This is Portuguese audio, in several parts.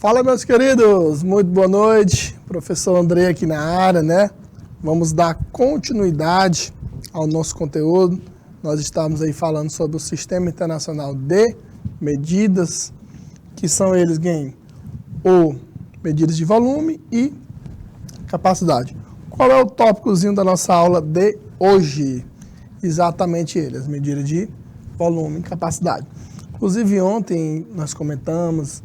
Fala, meus queridos, muito boa noite. Professor André aqui na área, né? Vamos dar continuidade ao nosso conteúdo. Nós estamos aí falando sobre o Sistema Internacional de Medidas, que são eles, ou medidas de volume e capacidade. Qual é o tópicozinho da nossa aula de hoje? Exatamente ele, as medidas de volume e capacidade. Inclusive ontem nós comentamos,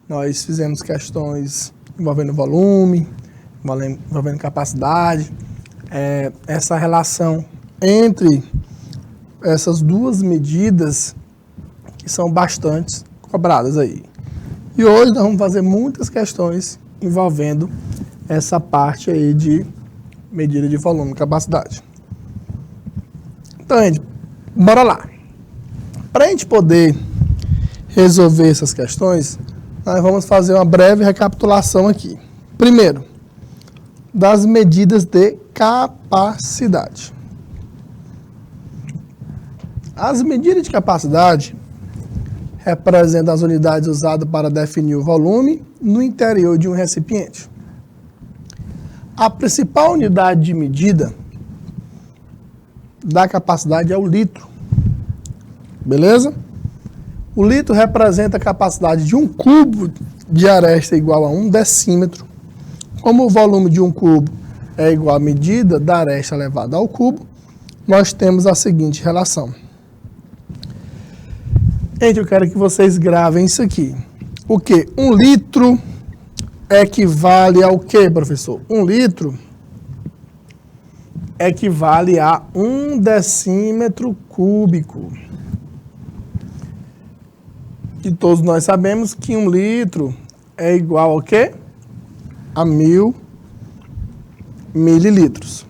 nós fizemos questões envolvendo volume, envolvendo capacidade, essa relação entre essas duas medidas que são bastante cobradas aí. E hoje nós vamos fazer muitas questões envolvendo essa parte aí de medida de volume e capacidade. Então, gente, bora lá. Para a gente poder resolver essas questões, nós vamos fazer uma breve recapitulação aqui. Primeiro, das medidas de capacidade. As medidas de capacidade representam as unidades usadas para definir o volume no interior de um recipiente. A principal unidade de medida da capacidade é o litro. Beleza? O litro representa a capacidade de um cubo de aresta igual a 1 decímetro. Como o volume de um cubo é igual à medida da aresta elevada ao cubo, nós temos a seguinte relação. Gente, eu quero que vocês gravem isso aqui. O quê? 1 litro equivale ao quê, professor? 1 litro equivale a 1 decímetro cúbico. E todos nós sabemos que 1 litro é igual ao quê? A 1000 mililitros.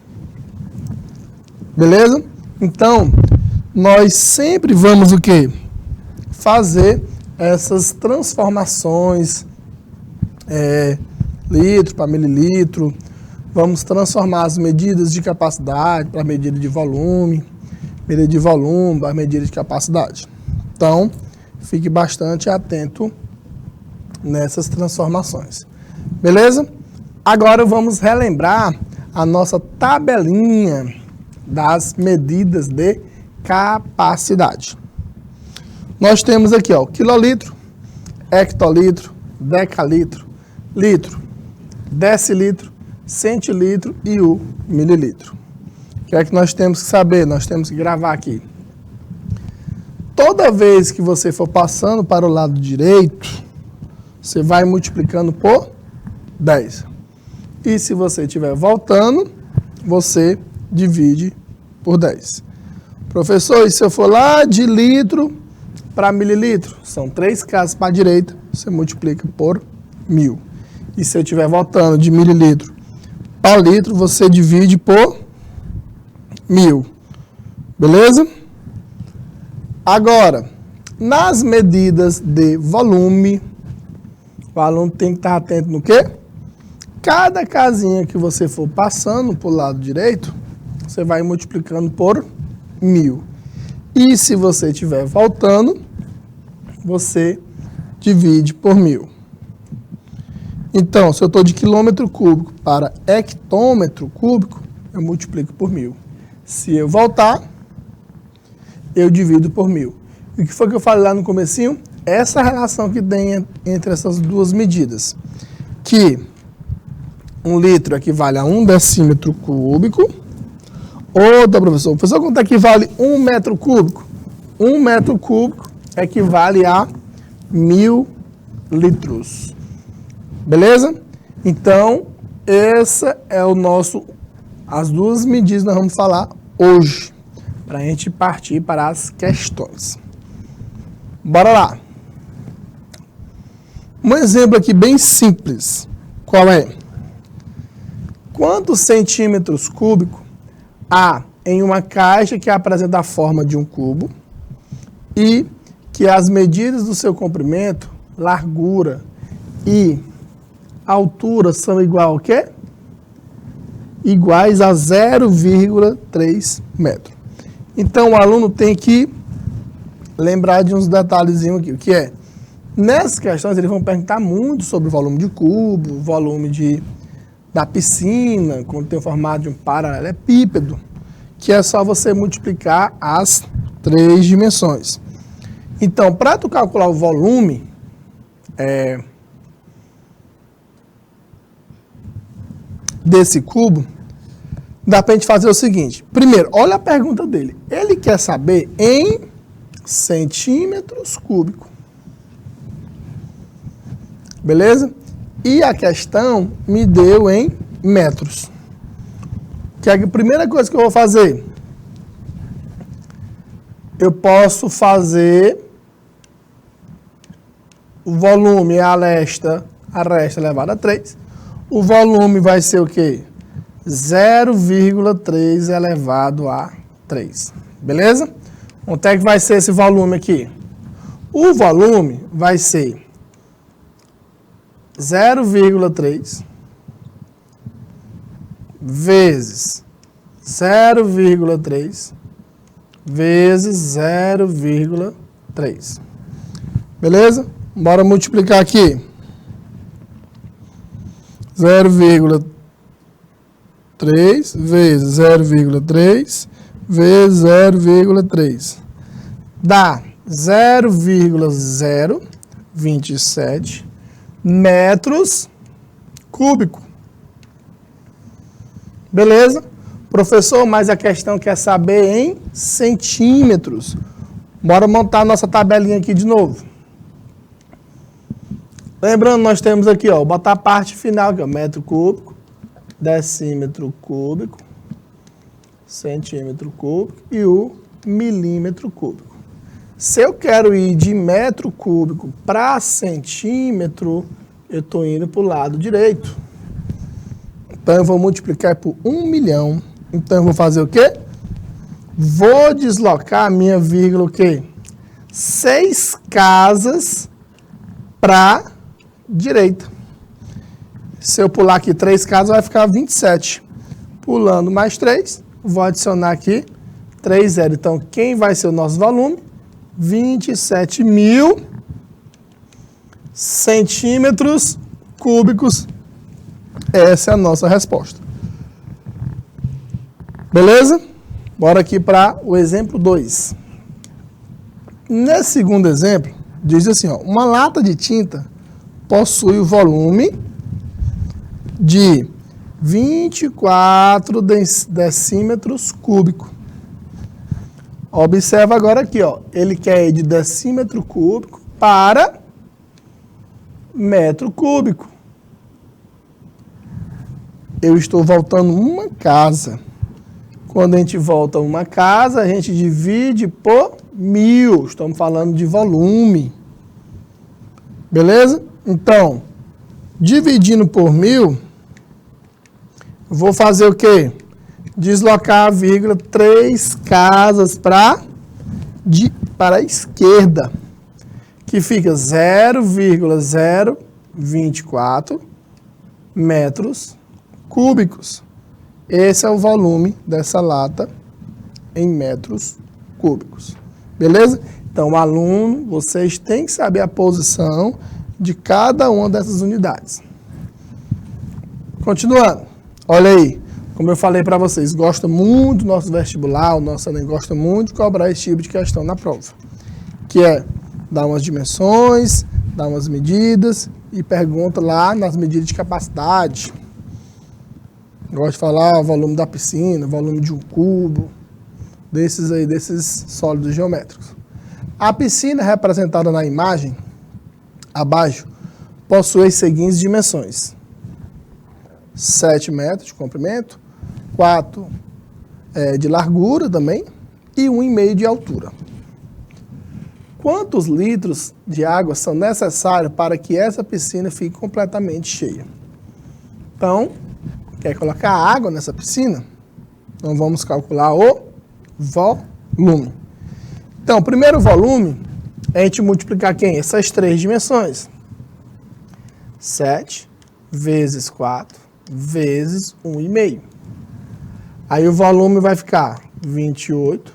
Beleza? Então, nós sempre vamos o quê? Fazer essas transformações, litro para mililitro, vamos transformar as medidas de capacidade para medida de volume para medida de capacidade. Então, fique bastante atento nessas transformações. Beleza? Agora vamos relembrar a nossa tabelinha das medidas de capacidade. Nós temos aqui, ó, quilolitro, hectolitro, decalitro, litro, decilitro, centilitro e o mililitro. O que é que nós temos que saber? Nós temos que gravar aqui. Toda vez que você for passando para o lado direito, você vai multiplicando por 10. E se você estiver voltando, você divide por 10. Professor, e se eu for lá de litro para mililitro? São 3 casas para a direita, você multiplica por 1000. E se eu estiver voltando de mililitro para litro, você divide por 1000. Beleza? Agora, nas medidas de volume, o aluno tem que estar atento no quê? Cada casinha que você for passando para o lado direito, você vai multiplicando por 1000. E se você estiver voltando, você divide por 1000. Então, se eu estou de quilômetro cúbico para hectômetro cúbico, eu multiplico por 1000. Se eu voltar, eu divido por 1000. E o que foi que eu falei lá no comecinho? Essa relação que tem entre essas duas medidas. Que 1 litro equivale a 1 decímetro cúbico. Outra, professor. Professor, quanto equivale 1 metro cúbico? 1 metro cúbico equivale a 1000 litros. Beleza? Então, essa é as duas medidas que nós vamos falar hoje, para a gente partir para as questões. Bora lá. Um exemplo aqui bem simples. Qual é? Quantos centímetros cúbicos há em uma caixa que apresenta a forma de um cubo e que as medidas do seu comprimento, largura e altura são igual ao quê? Iguais a 0,3 metro. Então, o aluno tem que lembrar de uns detalhezinhos aqui. O que é? Nessas questões, eles vão perguntar muito sobre o volume de cubo, o volume da piscina, quando tem o formato de um paralelepípedo, que é só você multiplicar as 3 dimensões. Então, para tu calcular o volume, desse cubo, dá para a gente fazer o seguinte. Primeiro, olha a pergunta dele. Ele quer saber em centímetros cúbicos. Beleza? E a questão me deu em metros. Que é a primeira coisa que eu vou fazer? Eu posso fazer o volume a resta elevado a 3. O volume vai ser o quê? 0,3 elevado a 3. Beleza? Quanto é que vai ser esse volume aqui? O volume vai ser 0,3 vezes 0,3 vezes 0,3. Beleza? Bora multiplicar aqui. 0,3 vezes 0,3 vezes 0,3. Dá 0,027 metros cúbicos. Beleza? Professor, mas a questão quer saber em centímetros. Bora montar a nossa tabelinha aqui de novo. Lembrando, nós temos aqui, ó, botar a parte final, que é o metro cúbico, decímetro cúbico, centímetro cúbico e o milímetro cúbico. Se eu quero ir de metro cúbico para centímetro, eu estou indo para o lado direito. Então, eu vou multiplicar por 1 milhão. Então, eu vou fazer o quê? Vou deslocar a minha vírgula, o quê? 6 casas para direita. Se eu pular aqui 3 casas, vai ficar 27. Pulando mais 3, vou adicionar aqui 3 zero. Então, quem vai ser o nosso volume? 27.000 centímetros cúbicos. Essa é a nossa resposta. Beleza? Bora aqui para o exemplo 2. Nesse segundo exemplo, diz assim, ó, uma lata de tinta possui o volume de 24 decímetros cúbicos. Observa agora aqui, ó, ele quer ir de decímetro cúbico para metro cúbico. Eu estou voltando uma casa. Quando a gente volta uma casa, a gente divide por 1000. Estamos falando de volume. Beleza? Então, dividindo por 1000, vou fazer o quê? Deslocar a vírgula 3 casas para a esquerda, que fica 0,024 metros cúbicos. Esse é o volume dessa lata em metros cúbicos. Beleza? Então, aluno, vocês têm que saber a posição de cada uma dessas unidades. Continuando. Olha aí. Como eu falei para vocês, gosta muito do nosso vestibular, o nosso Enem gosta muito de cobrar esse tipo de questão na prova. Que é dar umas dimensões, dar umas medidas e pergunta lá nas medidas de capacidade. Gosto de falar o volume da piscina, o volume de um cubo, desses sólidos geométricos. A piscina representada na imagem, abaixo, possui as seguintes dimensões. 7 metros de comprimento, 4 de largura também e 1,5 de altura. Quantos litros de água são necessários para que essa piscina fique completamente cheia? Então, quer colocar água nessa piscina? Então, vamos calcular o volume. Então, o primeiro volume é a gente multiplicar quem? Essas 3 dimensões. 7 vezes 4 vezes 1,5. Aí o volume vai ficar 28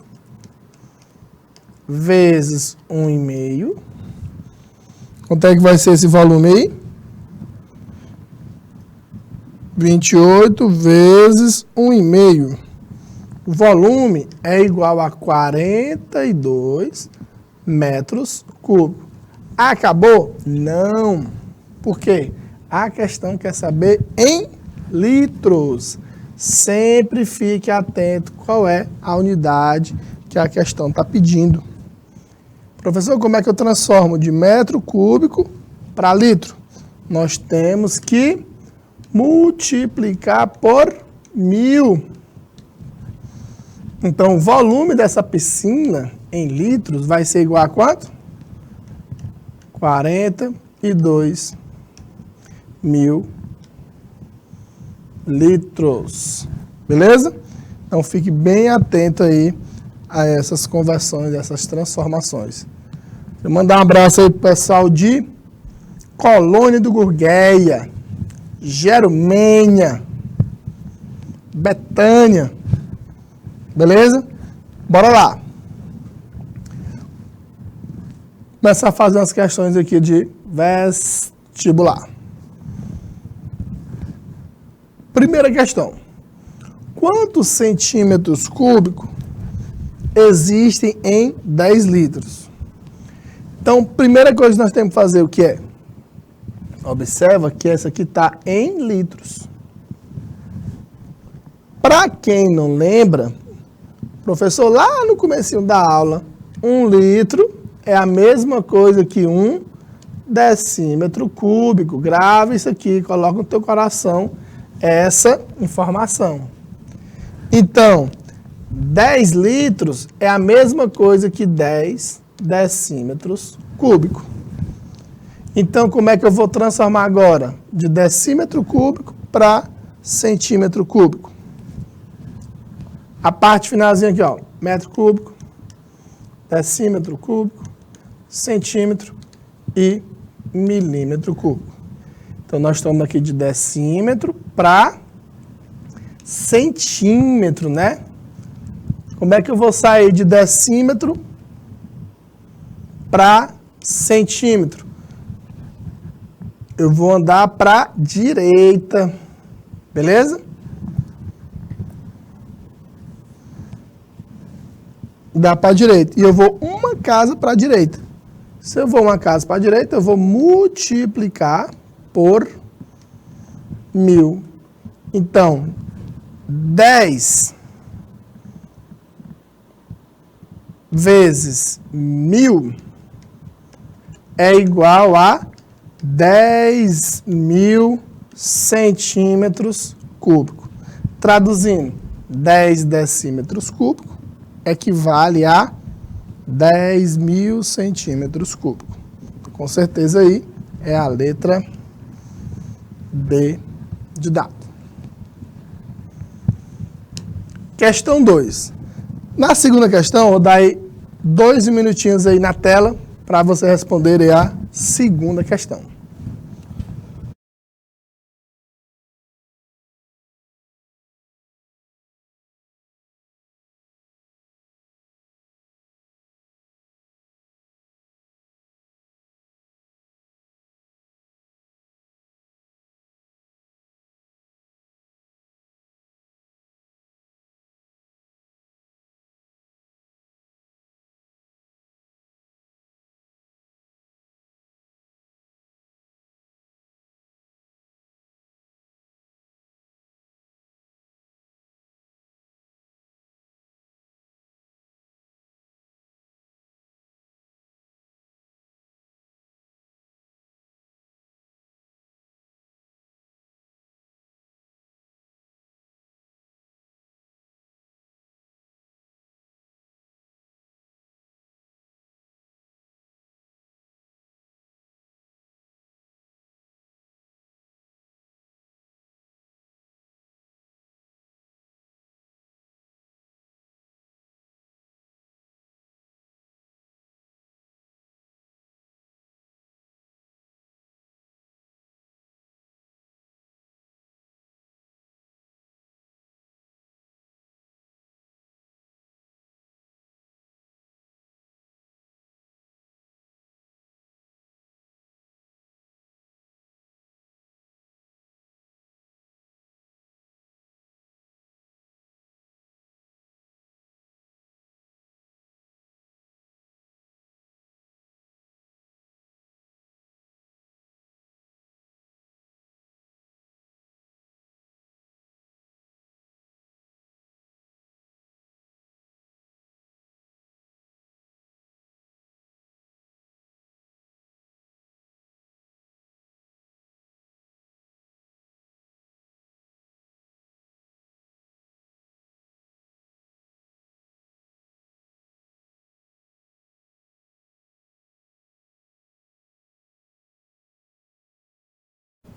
vezes 1,5 Quanto é que vai ser esse volume aí? 28 vezes 1,5. O volume é igual a 42 metros cúbicos. Acabou? Não. Por quê? A questão quer saber em litros. Sempre fique atento qual é a unidade que a questão está pedindo. Professor, como é que eu transformo de metro cúbico para litro? Nós temos que multiplicar por 1000. Então, o volume dessa piscina em litros vai ser igual a quanto? 42 mil litros. Beleza? Então, fique bem atento aí a essas conversões, essas transformações. Vou mandar um abraço aí pro pessoal de Colônia do Gurgueia, Gerumênia, Betânia. Beleza? Bora lá. Começar a fazer umas questões aqui de vestibular. Primeira questão. Quantos centímetros cúbicos existem em 10 litros? Então, primeira coisa que nós temos que fazer o que é? Observa que essa aqui está em litros. Para quem não lembra, professor, lá no comecinho da aula, 1 litro é a mesma coisa que 1 decímetro cúbico. Grava isso aqui, coloca no teu coração essa informação. Então, 10 litros é a mesma coisa que 10 decímetros cúbico. Então, como é que eu vou transformar agora? De decímetro cúbico para centímetro cúbico. A parte finalzinha aqui, ó, metro cúbico, decímetro cúbico, centímetro e milímetro cúbico. Então, nós estamos aqui de decímetro para centímetro, né? Como é que eu vou sair de decímetro para centímetro? Eu vou andar para a direita, beleza? Dá para a direita. E eu vou uma casa para a direita. Se eu vou uma casa para a direita, eu vou multiplicar por 1000. Então, 10 vezes 1000 é igual a 10.000 centímetros cúbicos. Traduzindo, 10 decímetros cúbicos equivale a 10.000 centímetros cúbicos. Com certeza aí é a letra B de dado. Questão 2. Na segunda questão, eu vou dar aí 2 minutinhos aí na tela para você responder aí a segunda questão.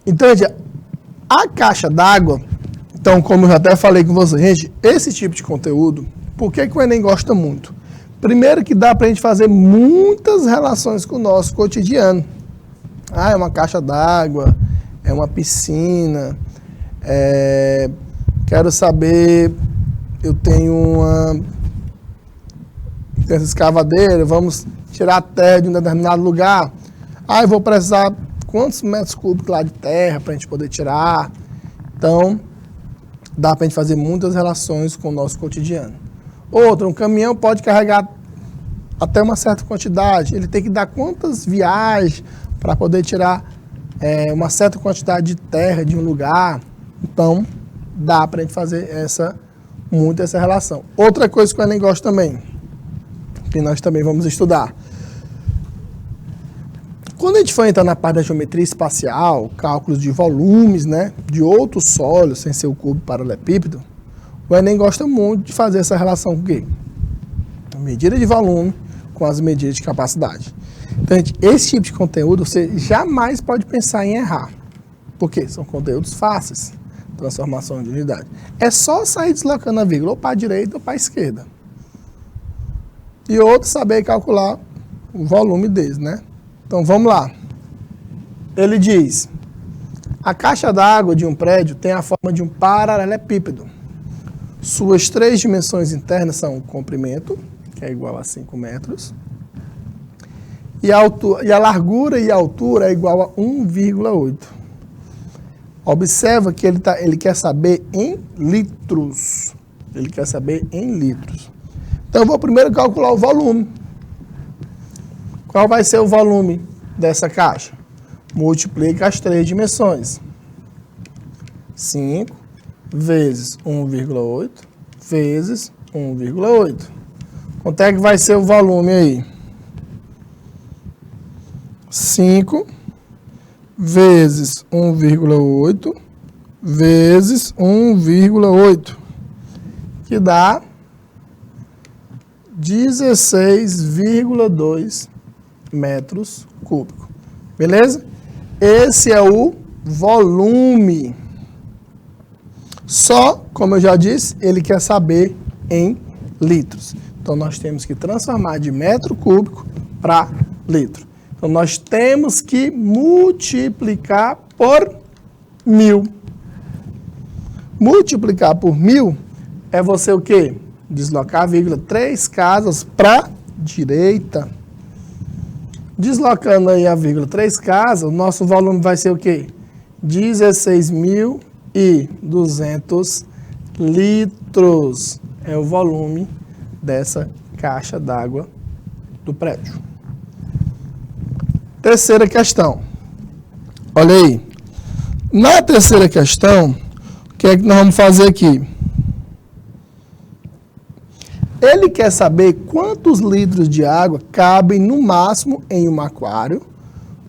Então, gente, a caixa d'água, então, como eu já até falei com vocês, gente, esse tipo de conteúdo, por que o Enem gosta muito? Primeiro que dá para a gente fazer muitas relações com o nosso cotidiano. Ah, é uma caixa d'água, é uma piscina, quero saber, eu tenho essa escavadeira, vamos tirar a terra de um determinado lugar. Ah, eu vou precisar quantos metros cúbicos lá de terra para a gente poder tirar. Então, dá para a gente fazer muitas relações com o nosso cotidiano. Outra, um caminhão pode carregar até uma certa quantidade. Ele tem que dar quantas viagens para poder tirar uma certa quantidade de terra de um lugar. Então, dá para a gente fazer muito essa relação. Outra coisa que o Enem gosta também, que nós também vamos estudar. Quando a gente for entrar na parte da geometria espacial, cálculos de volumes, né, de outros sólidos, sem ser o cubo paralelepípedo, o Enem gosta muito de fazer essa relação com o quê? A medida de volume com as medidas de capacidade. Então, gente, esse tipo de conteúdo você jamais pode pensar em errar. Por quê? São conteúdos fáceis. Transformação de unidade. É só sair deslocando a vírgula ou para a direita ou para a esquerda. E outro, saber calcular o volume deles, né? Então, vamos lá. Ele diz, a caixa d'água de um prédio tem a forma de um paralelepípedo. Suas 3 dimensões internas são o comprimento, que é igual a 5 metros, e a largura e a altura é igual a 1,8. Observa que ele quer saber em litros. Ele quer saber em litros. Então, eu vou primeiro calcular o volume. Qual vai ser o volume dessa caixa? Multiplica as 3 dimensões. 5 vezes 1,8 vezes 1,8. Quanto é que vai ser o volume aí? 5 vezes 1,8 vezes 1,8, que dá 16,2 metros cúbicos. Beleza? Esse é o volume. Só, como eu já disse, ele quer saber em litros. Então, nós temos que transformar de metro cúbico para litro. Então, nós temos que multiplicar por 1000. Multiplicar por 1000 é você o quê? Deslocar a vírgula 3 casas para a direita. Deslocando aí a vírgula 3 casas, o nosso volume vai ser o quê? 16.200 litros. É o volume dessa caixa d'água do prédio. Terceira questão. Olha aí. Na terceira questão, o que é que nós vamos fazer aqui? Ele quer saber quantos litros de água cabem no máximo em um aquário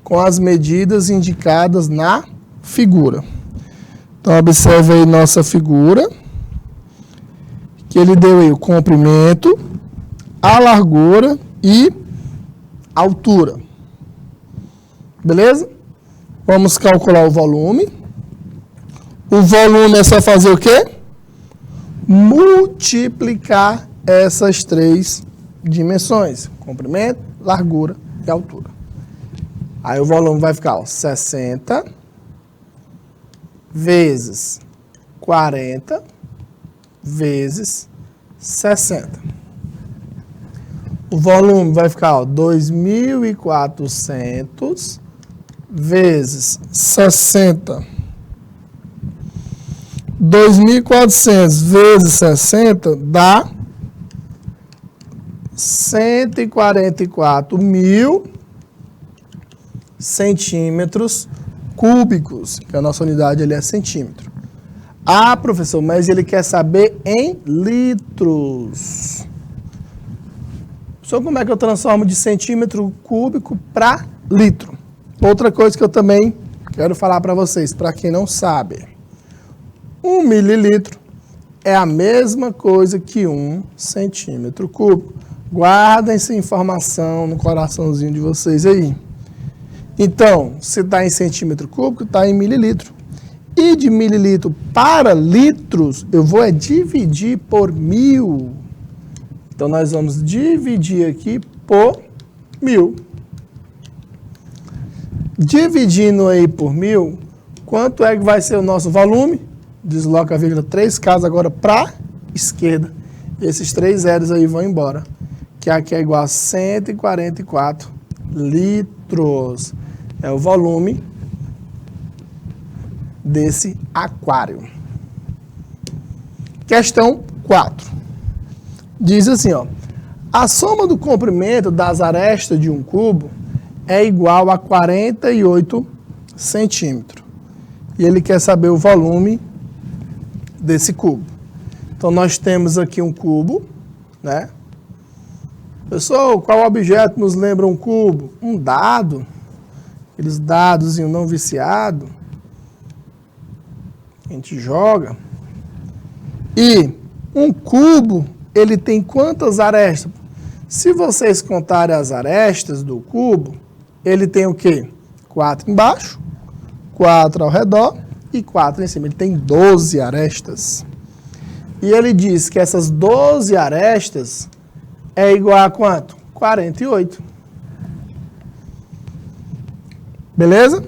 com as medidas indicadas na figura. Então, observe aí nossa figura, que ele deu aí o comprimento, a largura e a altura. Beleza? Vamos calcular o volume. O volume é só fazer o quê? Multiplicar essas 3 dimensões. Comprimento, largura e altura. Aí o volume vai ficar, ó, 60 vezes 40 vezes 60. O volume vai ficar, ó, 2.400 vezes 60. 2.400 vezes 60 dá 144.000 centímetros cúbicos, que a nossa unidade ali é centímetro. Ah, professor, mas ele quer saber em litros. Só como é que eu transformo de centímetro cúbico para litro? Outra coisa que eu também quero falar para vocês, para quem não sabe. 1 mililitro é a mesma coisa que 1 centímetro cúbico. Guardem essa informação no coraçãozinho de vocês aí. Então, se está em centímetro cúbico, está em mililitro. E de mililitro para litros, eu vou dividir por 1000. Então, nós vamos dividir aqui por 1000. Dividindo aí por 1000, quanto é que vai ser o nosso volume? Desloca a vírgula 3 casas agora para a esquerda. Esses 3 zeros aí vão embora. Que aqui é igual a 144 litros. É o volume desse aquário. Questão 4. Diz assim, ó. A soma do comprimento das arestas de um cubo é igual a 48 centímetros. E ele quer saber o volume desse cubo. Então, nós temos aqui um cubo, né? Pessoal, qual objeto nos lembra um cubo? Um dado. Aqueles dados não viciados. A gente joga. E um cubo, ele tem quantas arestas? Se vocês contarem as arestas do cubo, ele tem o quê? 4 embaixo, 4 ao redor e 4 em cima. Ele tem 12 arestas. E ele diz que essas 12 arestas é igual a quanto? 48. Beleza?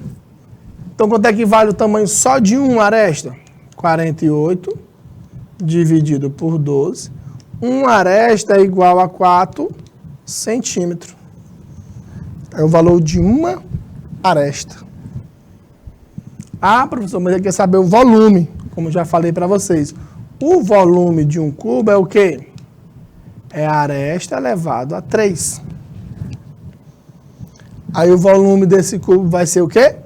Então, quanto é que vale o tamanho só de uma aresta? 48 dividido por 12. Uma aresta é igual a 4 centímetros. É o valor de uma aresta. Ah, professor, mas ele quer saber o volume, como já falei para vocês. O volume de um cubo é o quê? É a aresta elevado a 3. Aí o volume desse cubo vai ser o quê?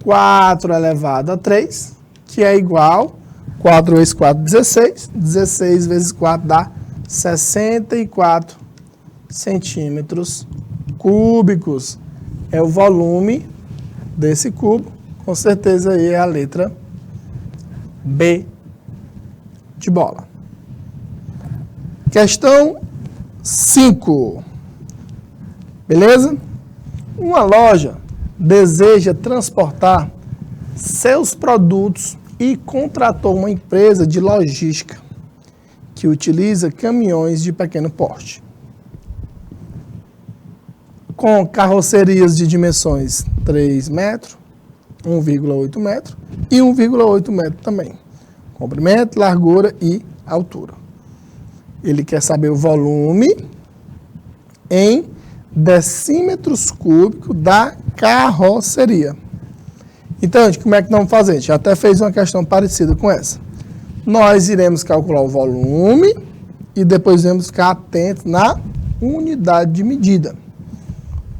4 elevado a 3, que é igual, 4 vezes 4, 16. 16 vezes 4 dá 64 centímetros cúbicos. É o volume desse cubo. Com certeza aí é a letra B de bola. Questão 5. Beleza? Uma loja deseja transportar seus produtos e contratou uma empresa de logística que utiliza caminhões de pequeno porte, com carrocerias de dimensões 3 metros, 1,8 metro e 1,8 metro também. Comprimento, largura e altura. Ele quer saber o volume em decímetros cúbicos da carroceria. Então, gente, como é que nós vamos fazer? A gente até fez uma questão parecida com essa. Nós iremos calcular o volume e depois iremos ficar atentos na unidade de medida.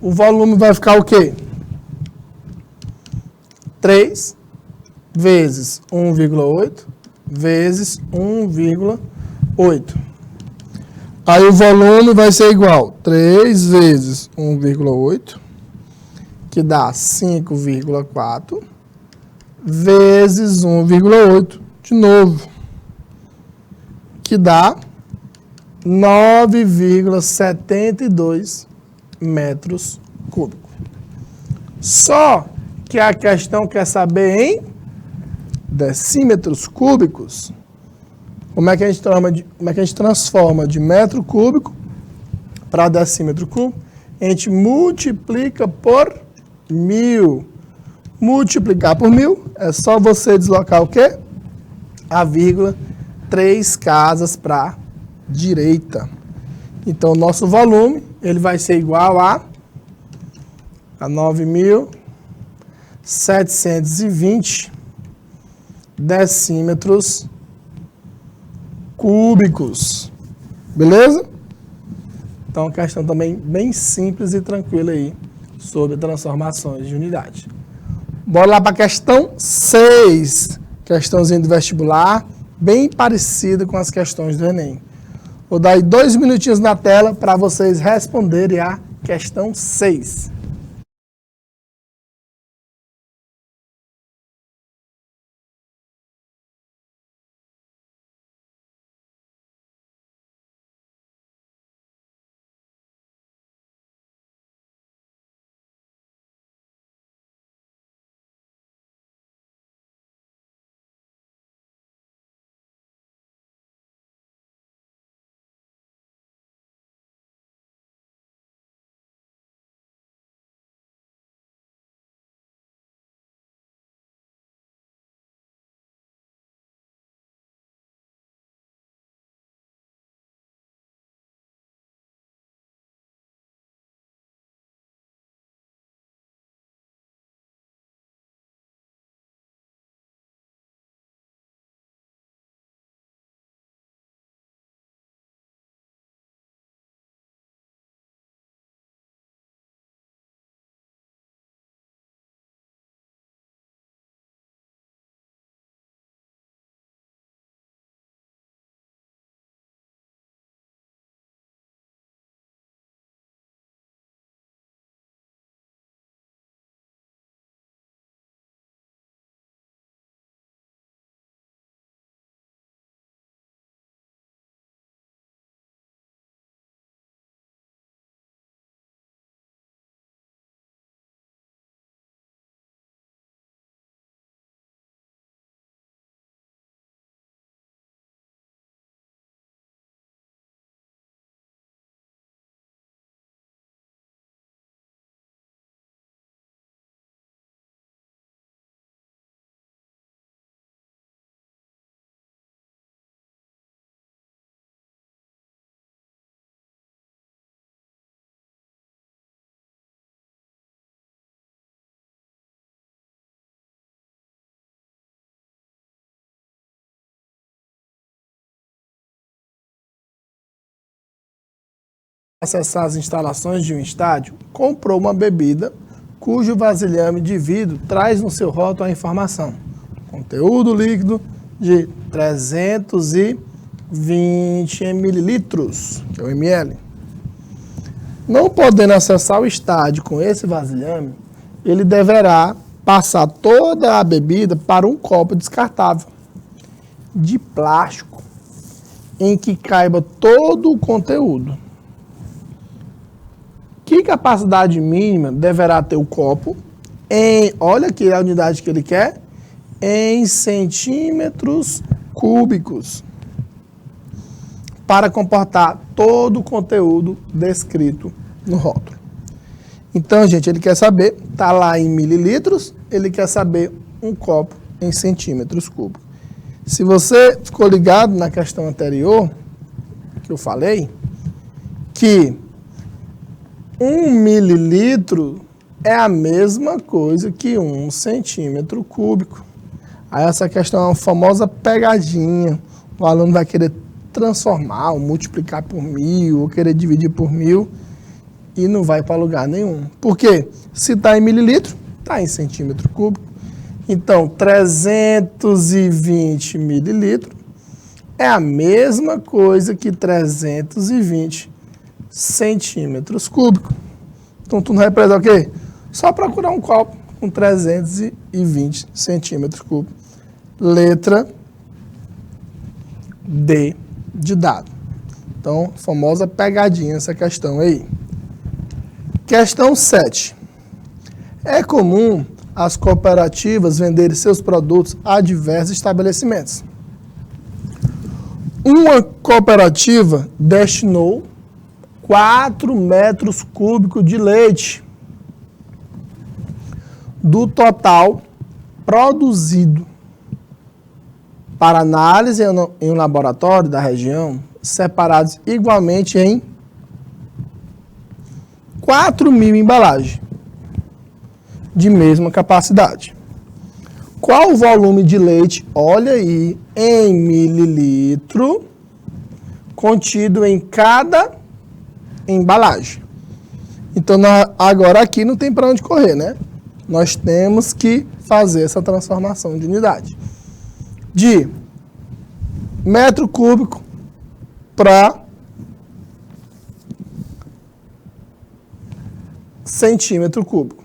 O volume vai ficar o quê? 3 vezes 1,8 vezes 1,8. Aí o volume vai ser igual 3 vezes 1,8, que dá 5,4, vezes 1,8 de novo, que dá 9,72 metros cúbicos. Só que a questão quer saber em decímetros cúbicos. Como é que a gente transforma de metro cúbico para decímetro cúbico? A gente multiplica por 1000. Multiplicar por 1000 é só você deslocar o quê? A vírgula 3 casas para a direita. Então, o nosso volume ele vai ser igual a 9.720 decímetros cúbicos. Beleza? Então, questão também bem simples e tranquila aí sobre transformações de unidade. Bora lá para a questão 6. Questãozinha do vestibular, bem parecida com as questões do Enem. Vou dar aí 2 minutinhos na tela para vocês responderem a questão 6. acessar as instalações de um estádio, comprou uma bebida cujo vasilhame de vidro traz no seu rótulo a informação: conteúdo líquido de 320 mililitros, que é o ml. Não podendo acessar o estádio com esse vasilhame, ele deverá passar toda a bebida para um copo descartável de plástico em que caiba todo o conteúdo. Que capacidade mínima deverá ter o copo? Olha aqui a unidade que ele quer, em centímetros cúbicos, para comportar todo o conteúdo descrito no rótulo. Então, gente, ele quer saber, está lá em mililitros, ele quer saber um copo em centímetros cúbicos. Se você ficou ligado na questão anterior, que eu falei, que 1 mililitro é a mesma coisa que 1 centímetro cúbico. Aí essa questão é uma famosa pegadinha. O aluno vai querer transformar, ou multiplicar por 1000, ou querer dividir por 1000, e não vai para lugar nenhum. Por quê? Se está em mililitro, está em centímetro cúbico. Então, 320 mililitros é a mesma coisa que 320 centímetros cúbicos. Então, tu não vai precisar o quê? Só procurar um copo com 320 centímetros cúbicos. Letra D de dado. Então, famosa pegadinha essa questão aí. Questão 7. É comum as cooperativas venderem seus produtos a diversos estabelecimentos. Uma cooperativa destinou 4 metros cúbicos de leite do total produzido para análise em um laboratório da região, separados igualmente em 4.000 embalagens de mesma capacidade. Qual o volume de leite, olha aí, em mililitro, contido em cada embalagem? Então, agora aqui não tem para onde correr, né? Nós temos que fazer essa transformação de unidade. De metro cúbico para centímetro cúbico.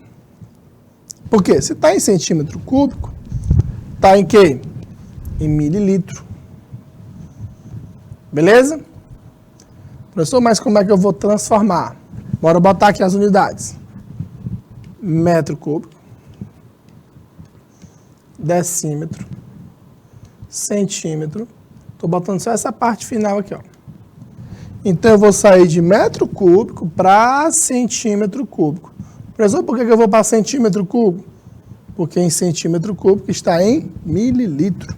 Por quê? Se está em centímetro cúbico, está em quê? Em mililitro. Beleza? Professor, mas como é que eu vou transformar? Bora botar aqui as unidades. Metro cúbico, decímetro, centímetro. Estou botando só essa parte final aqui, ó. Então, eu vou sair de metro cúbico para centímetro cúbico. Professor, por que eu vou para centímetro cúbico? Porque em centímetro cúbico está em mililitro.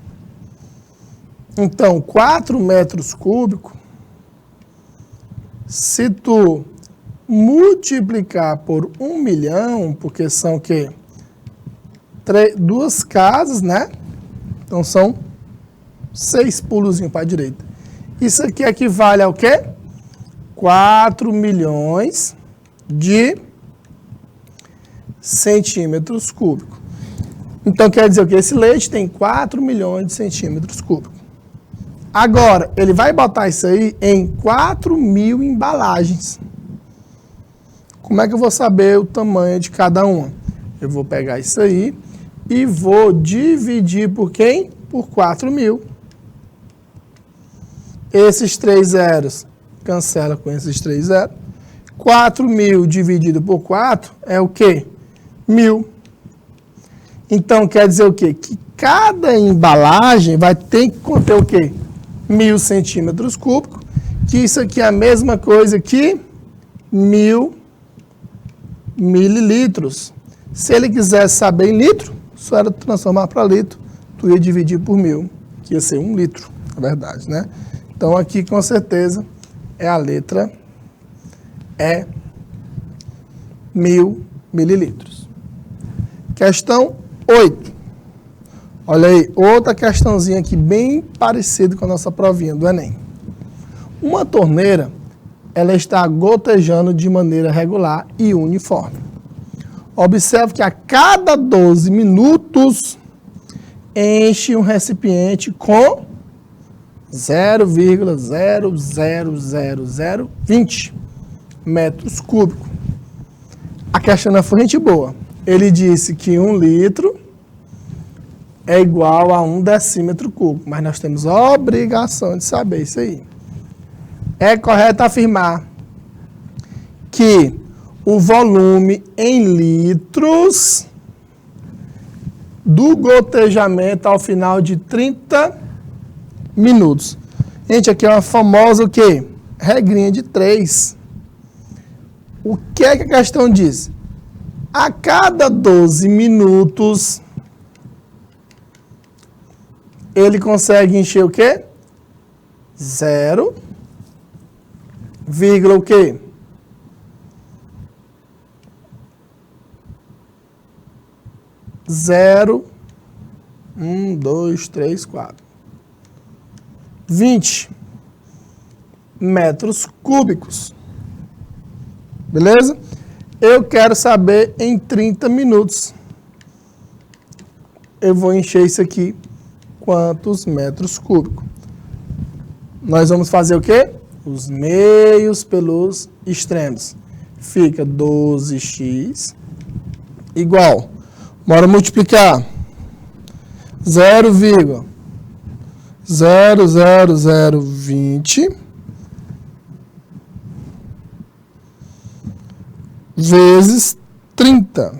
Então, 4 metros cúbicos, se tu multiplicar por 1 milhão, porque são o quê? 2 casas, né? Então, são 6 pulozinhos para a direita. Isso aqui equivale ao quê? 4 milhões de centímetros cúbicos. Então, quer dizer o quê? Esse leite tem 4 milhões de centímetros cúbicos. Agora, ele vai botar isso aí em 4.000 embalagens. Como é que eu vou saber o tamanho de cada uma? Eu vou pegar isso aí e vou dividir por quem? Por 4.000. Esses 3 zeros cancela com esses 3 zeros. 4.000 dividido por 4 é o quê? 1.000. Então, quer dizer o quê? Que cada embalagem vai ter que conter o quê? 1.000 centímetros cúbicos, que isso aqui é a mesma coisa que 1.000 mililitros. Se ele quisesse saber em litro, só era transformar para litro, tu ia dividir por 1.000, que ia ser 1 litro, na verdade, né? Então, aqui, com certeza, é a letra E, 1.000 mililitros. Questão 8. Olha aí, outra questãozinha aqui, bem parecida com a nossa provinha do Enem. Uma torneira ela está gotejando de maneira regular e uniforme. Observe que a cada 12 minutos enche um recipiente com 0,00020 metros cúbicos. A questão foi gente boa. Ele disse que 1 litro é igual a 1 decímetro cúbico, mas nós temos a obrigação de saber isso aí. É correto afirmar que o volume em litros do gotejamento ao final de 30 minutos. Gente, aqui é uma famosa o quê? Regrinha de 3. O que é que a questão diz? A cada 12 minutos, ele consegue encher o quê? 0, o quê? 0, 1, 2, 3, 4. 20 metros cúbicos. Beleza? Eu quero saber em 30 minutos. Eu vou encher isso aqui. Quantos metros cúbicos? Nós vamos fazer o quê? Os meios pelos extremos. Fica 12x igual. Bora multiplicar. 0,00020 vezes 30,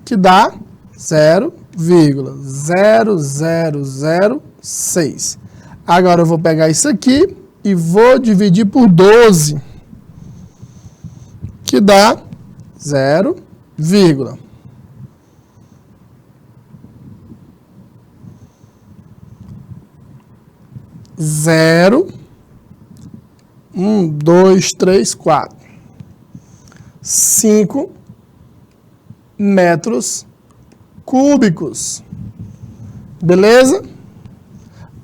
que dá 0,0006. Agora eu vou pegar isso aqui e vou dividir por 12, que dá 0, 1, 2, 3, 4. 5 metros cúbicos. Beleza?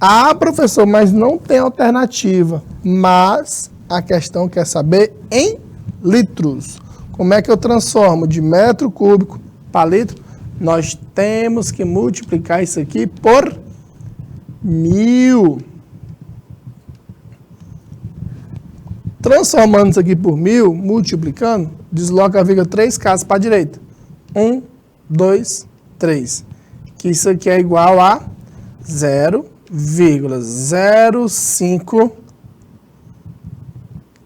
Ah, professor, mas não tem alternativa. Mas a questão quer saber em litros. Como é que eu transformo de metro cúbico para litro? Nós temos que multiplicar isso aqui por 1000. Transformando isso aqui por 1000, multiplicando, desloca a vírgula 3 casas para a direita. 1, 2, 3. Que isso aqui é igual a 0,05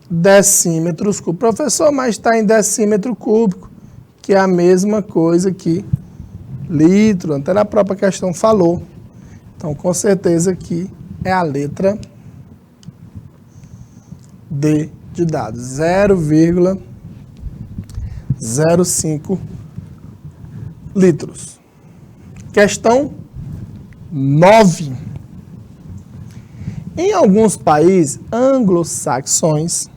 decímetros cúbicos. Professor, mas está em decímetro cúbico, que é a mesma coisa que litro. Até na própria questão falou. Então, com certeza aqui é a letra D de dados, 0,05 litros. Questão 9. Em alguns países anglo-saxões,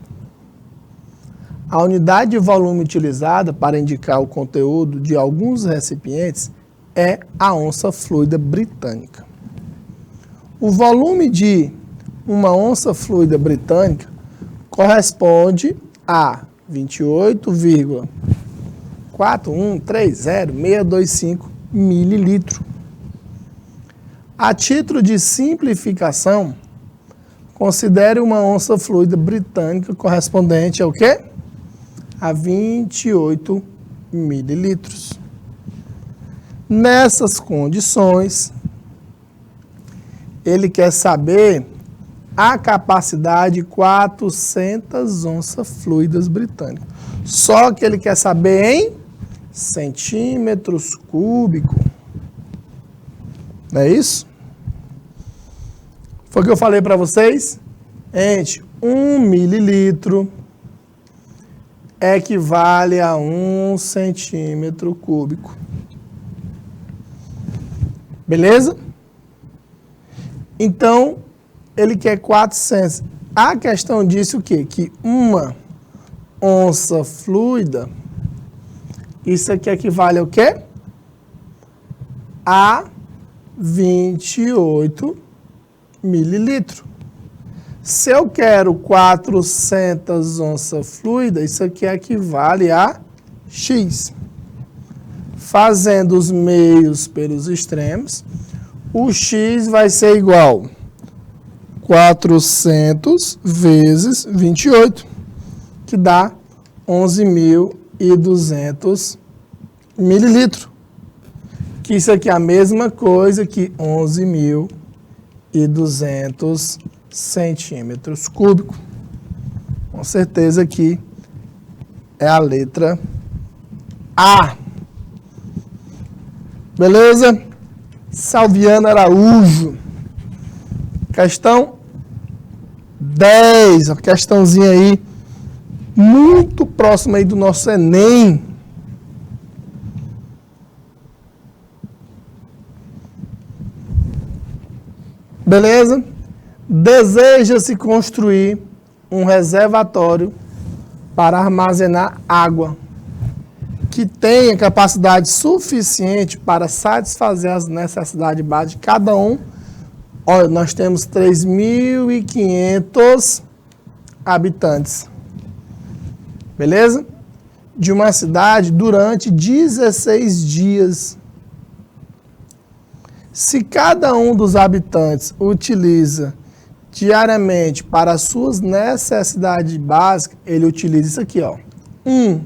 a unidade de volume utilizada para indicar o conteúdo de alguns recipientes é a onça fluida britânica. O volume de uma onça fluida britânica corresponde a 28,4130625 mililitros. A título de simplificação, considere uma onça fluida britânica correspondente ao quê? A 28 mililitros. Nessas condições, ele quer saber a capacidade de 400 onças fluidas britânicas. Só que ele quer saber em centímetros cúbicos. Não é isso? Foi o que eu falei para vocês? Gente, 1 mililitro equivale a 1 centímetro cúbico. Beleza? Então, ele quer 400. A questão disse o quê? Que uma onça fluida, isso aqui equivale ao quê? A 28 mililitros. Se eu quero 400 onças fluidas, isso aqui equivale a X. Fazendo os meios pelos extremos, o X vai ser igual a 400 vezes 28, que dá 11.200 mililitros. Que isso aqui é a mesma coisa que 11.200 centímetros cúbicos. Com certeza aqui é a letra A. Beleza? Salviano Araújo. Questão 10. Uma questãozinha aí muito próxima aí do nosso Enem. Beleza? Deseja-se construir um reservatório para armazenar água que tenha capacidade suficiente para satisfazer as necessidades básicas de cada um. Olha, nós temos 3.500 habitantes. Beleza? De uma cidade durante 16 dias. Se cada um dos habitantes utiliza diariamente para as suas necessidades básicas, ele utiliza isso aqui, ó. Um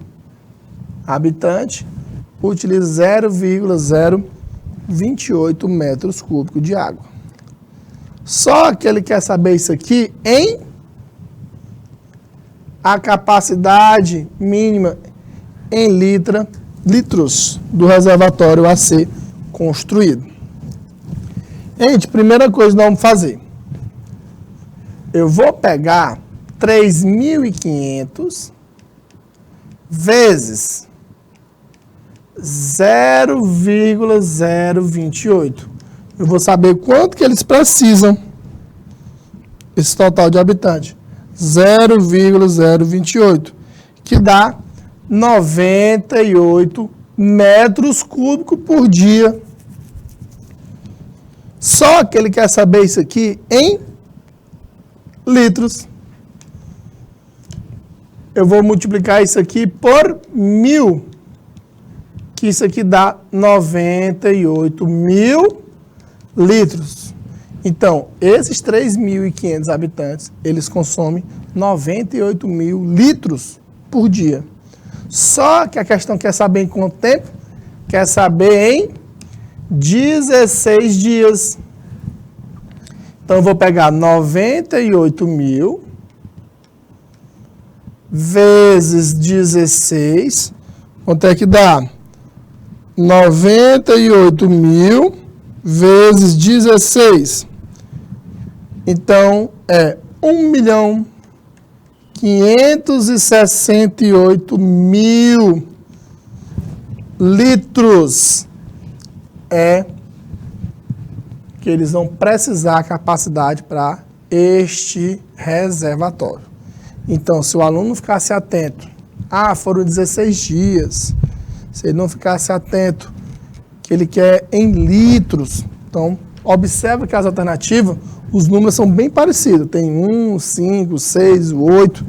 habitante utiliza 0,028 metros cúbicos de água. Só que ele quer saber isso aqui em a capacidade mínima em litros do reservatório a ser construído. Gente, primeira coisa que nós vamos fazer. Eu vou pegar 3.500 vezes 0,028. Eu vou saber quanto que eles precisam, esse total de habitantes. 0,028, que dá 98 metros cúbicos por dia. Só que ele quer saber isso aqui em litros. Eu vou multiplicar isso aqui por 1.000, que isso aqui dá 98.000 litros. Então, esses 3.500 habitantes, eles consomem 98.000 litros por dia. Só que a questão quer saber em quanto tempo? Quer saber em 16 dias. Então, eu vou pegar 98.000 vezes 16. Quanto é que dá? 98.000 vezes 16. Então, é 1.568.000 litros. É que eles vão precisar a capacidade para este reservatório. Então, se o aluno ficasse atento, foram 16 dias, se ele não ficasse atento, que ele quer em litros, então, observa que as alternativas, os números são bem parecidos, tem 1, 5, 6, 8,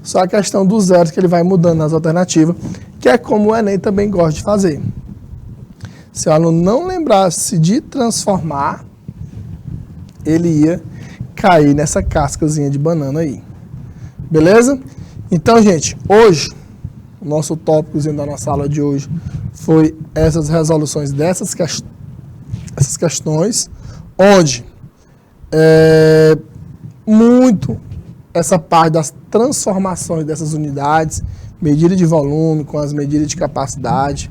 só a questão dos zeros que ele vai mudando nas alternativas, que é como o Enem também gosta de fazer. Se o aluno não lembrasse de transformar, ele ia cair nessa cascazinha de banana aí. Beleza? Então, gente, hoje, o nosso tópicozinho da nossa aula de hoje foi essas resoluções dessas essas questões, onde muito essa parte das transformações dessas unidades, medida de volume com as medidas de capacidade.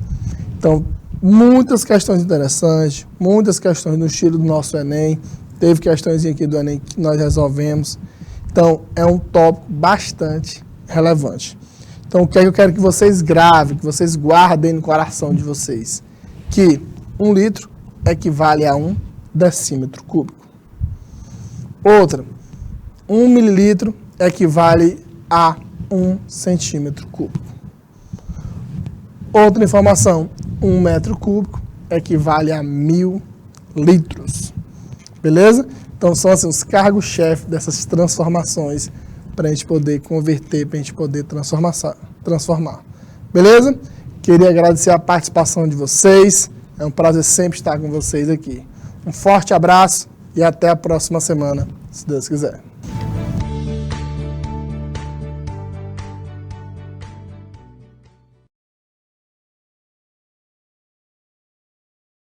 Então, muitas questões interessantes, muitas questões no estilo do nosso Enem. Teve questões aqui do Enem que nós resolvemos. Então, é um tópico bastante relevante. Então, o que é que eu quero que vocês gravem, que vocês guardem no coração de vocês? Que 1 litro equivale a 1 decímetro cúbico. Outra, 1 mililitro equivale a 1 centímetro cúbico. Outra informação, 1 metro cúbico equivale a 1.000 litros. Beleza? Então são assim, os cargos-chefe dessas transformações para a gente poder converter, para a gente poder transformar. Beleza? Queria agradecer a participação de vocês. É um prazer sempre estar com vocês aqui. Um forte abraço e até a próxima semana, se Deus quiser.